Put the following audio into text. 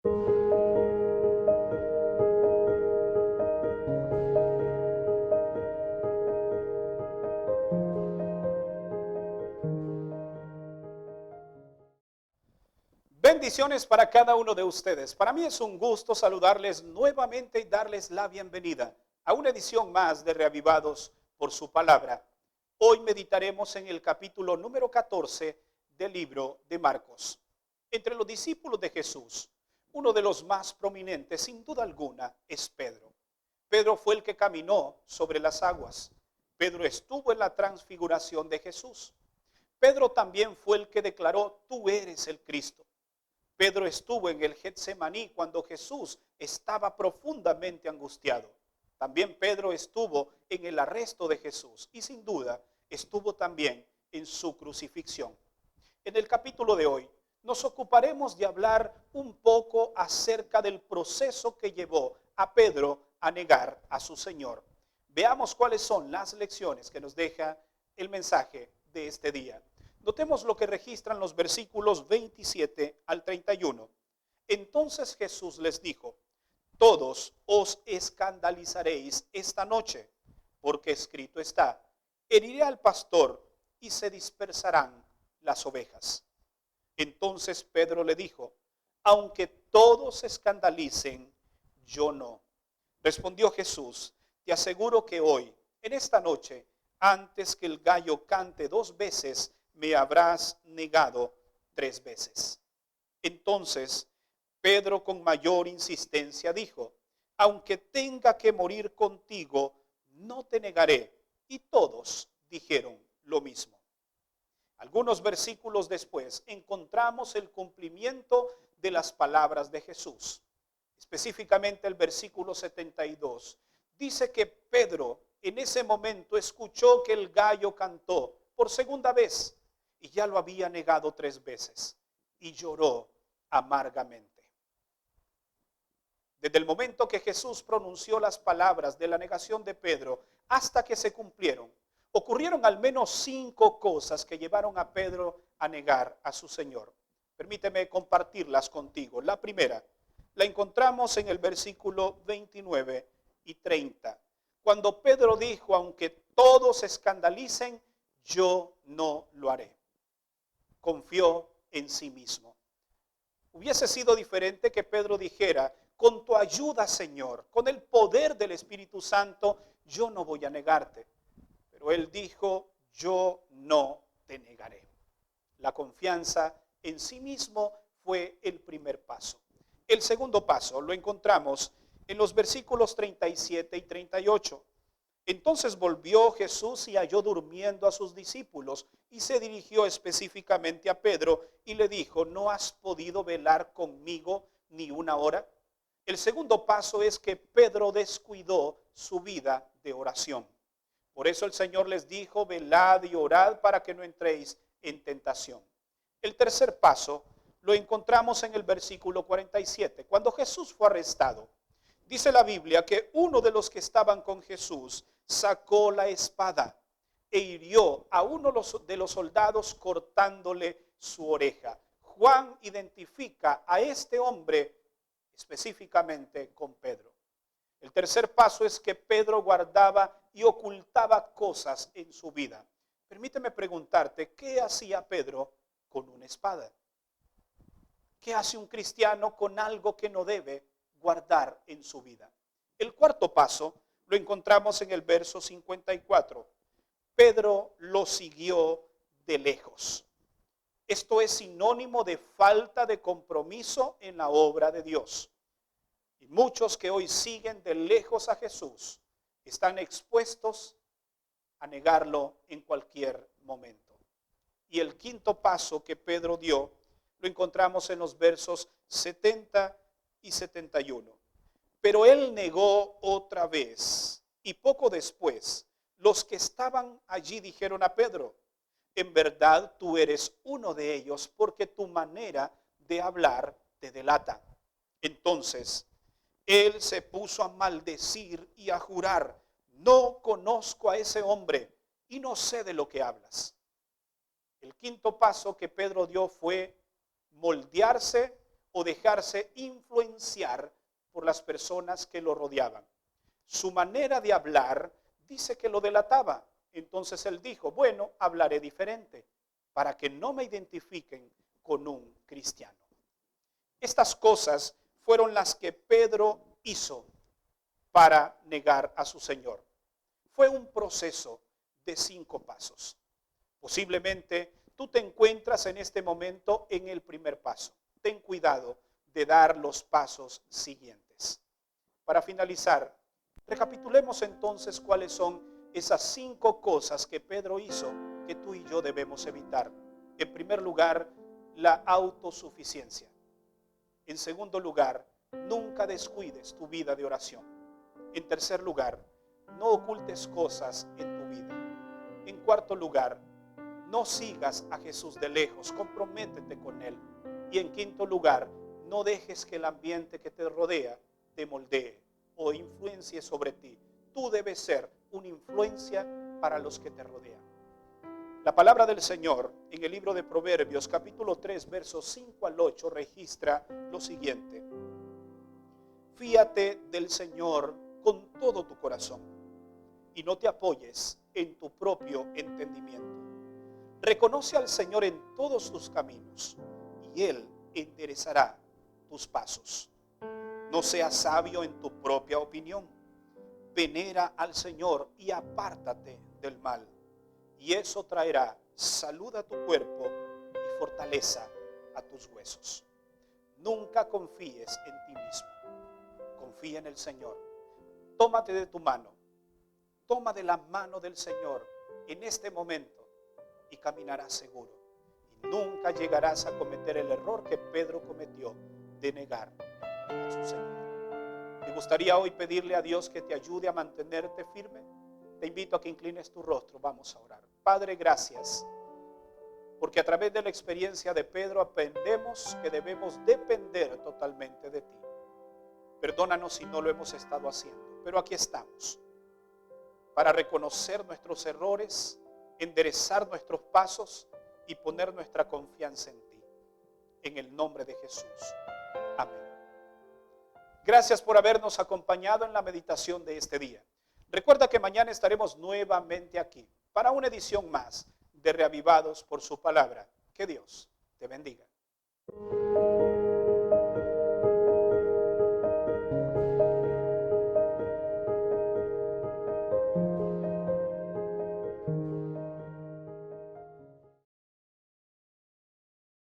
Bendiciones para cada uno de ustedes. Para mí es un gusto saludarles nuevamente y darles la bienvenida a una edición más de Reavivados por su palabra. Hoy meditaremos en el capítulo número 14 del libro de Marcos. Entre los discípulos de Jesús, uno de los más prominentes, sin duda alguna, es Pedro. Pedro fue el que caminó sobre las aguas. Pedro estuvo en la transfiguración de Jesús. Pedro también fue el que declaró: tú eres el Cristo. Pedro estuvo en el Getsemaní cuando Jesús estaba profundamente angustiado. También Pedro estuvo en el arresto de Jesús y sin duda estuvo también en su crucifixión. En el capítulo de hoy nos ocuparemos de hablar un poco acerca del proceso que llevó a Pedro a negar a su Señor. Veamos cuáles son las lecciones que nos deja el mensaje de este día. Notemos lo que registran los versículos 27 al 31. Entonces Jesús les dijo: todos os escandalizaréis esta noche, porque escrito está: heriré al pastor y se dispersarán las ovejas. Entonces Pedro le dijo: aunque todos se escandalicen, yo no. Respondió Jesús: te aseguro que hoy, en esta noche, antes que el gallo cante 2 veces, me habrás negado 3 veces. Entonces Pedro con mayor insistencia dijo: aunque tenga que morir contigo, no te negaré. Y todos dijeron lo mismo. Algunos versículos después encontramos el cumplimiento de las palabras de Jesús. Específicamente el versículo 72. Dice que Pedro en ese momento escuchó que el gallo cantó por segunda vez y ya lo había negado 3 veces y lloró amargamente. Desde el momento que Jesús pronunció las palabras de la negación de Pedro hasta que se cumplieron, ocurrieron al menos 5 cosas que llevaron a Pedro a negar a su Señor. Permíteme compartirlas contigo. La primera la encontramos en el versículo 29 y 30. Cuando Pedro dijo: aunque todos se escandalicen, yo no lo haré. Confió en sí mismo. Hubiese sido diferente que Pedro dijera: con tu ayuda, Señor, con el poder del Espíritu Santo, yo no voy a negarte. Pero él dijo: yo no te negaré. La confianza en sí mismo fue el primer paso. El segundo paso lo encontramos en los versículos 37 y 38. Entonces volvió Jesús y halló durmiendo a sus discípulos y se dirigió específicamente a Pedro y le dijo: ¿no has podido velar conmigo ni una hora? El segundo paso es que Pedro descuidó su vida de oración. Por eso el Señor les dijo: velad y orad para que no entréis en tentación. El tercer paso lo encontramos en el versículo 47. Cuando Jesús fue arrestado, dice la Biblia que uno de los que estaban con Jesús sacó la espada e hirió a uno de los soldados cortándole su oreja. Juan identifica a este hombre específicamente con Pedro. El tercer paso es que Pedro guardaba y ocultaba cosas en su vida. Permíteme preguntarte: ¿qué hacía Pedro con una espada? ¿Qué hace un cristiano con algo que no debe guardar en su vida? El cuarto paso lo encontramos en el verso 54. Pedro lo siguió de lejos. Esto es sinónimo de falta de compromiso en la obra de Dios. Y muchos que hoy siguen de lejos a Jesús están expuestos a negarlo en cualquier momento. Y el quinto paso que Pedro dio lo encontramos en los versos 70 y 71. Pero él negó otra vez, y poco después los que estaban allí dijeron a Pedro: en verdad tú eres uno de ellos, porque tu manera de hablar te delata. Entonces él se puso a maldecir y a jurar: no conozco a ese hombre y no sé de lo que hablas. El quinto paso que Pedro dio fue moldearse o dejarse influenciar por las personas que lo rodeaban. Su manera de hablar dice que lo delataba. Entonces él dijo, bueno, hablaré diferente para que no me identifiquen con un cristiano. Estas cosas fueron las que Pedro hizo para negar a su Señor. Fue un proceso de 5 pasos. Posiblemente tú te encuentras en este momento en el primer paso. Ten cuidado de dar los pasos siguientes. Para finalizar, recapitulemos entonces cuáles son esas 5 cosas que Pedro hizo que tú y yo debemos evitar. En primer lugar, la autosuficiencia. En segundo lugar, nunca descuides tu vida de oración. En tercer lugar, no ocultes cosas en tu vida. En cuarto lugar, no sigas a Jesús de lejos, comprométete con Él. Y en quinto lugar, no dejes que el ambiente que te rodea te moldee o influencie sobre ti. Tú debes ser una influencia para los que te rodean. La palabra del Señor en el libro de Proverbios, capítulo 3, versos 5 al 8, registra lo siguiente. Fíate del Señor con todo tu corazón y no te apoyes en tu propio entendimiento. Reconoce al Señor en todos tus caminos y Él enderezará tus pasos. No seas sabio en tu propia opinión. Venera al Señor y apártate del mal. Y eso traerá salud a tu cuerpo y fortaleza a tus huesos. Nunca confíes en ti mismo. Confía en el Señor. Tómate de tu mano. Toma de la mano del Señor en este momento y caminarás seguro. Y nunca llegarás a cometer el error que Pedro cometió de negar a su Señor. ¿Te gustaría hoy pedirle a Dios que te ayude a mantenerte firme? Te invito a que inclines tu rostro. Vamos a orar. Padre, gracias. Porque a través de la experiencia de Pedro aprendemos que debemos depender totalmente de ti. Perdónanos si no lo hemos estado haciendo, pero aquí estamos para reconocer nuestros errores, enderezar nuestros pasos y poner nuestra confianza en ti. En el nombre de Jesús. Amén. Gracias por habernos acompañado en la meditación de este día. Recuerda que mañana estaremos nuevamente aquí para una edición más de Reavivados por su palabra. Que Dios te bendiga.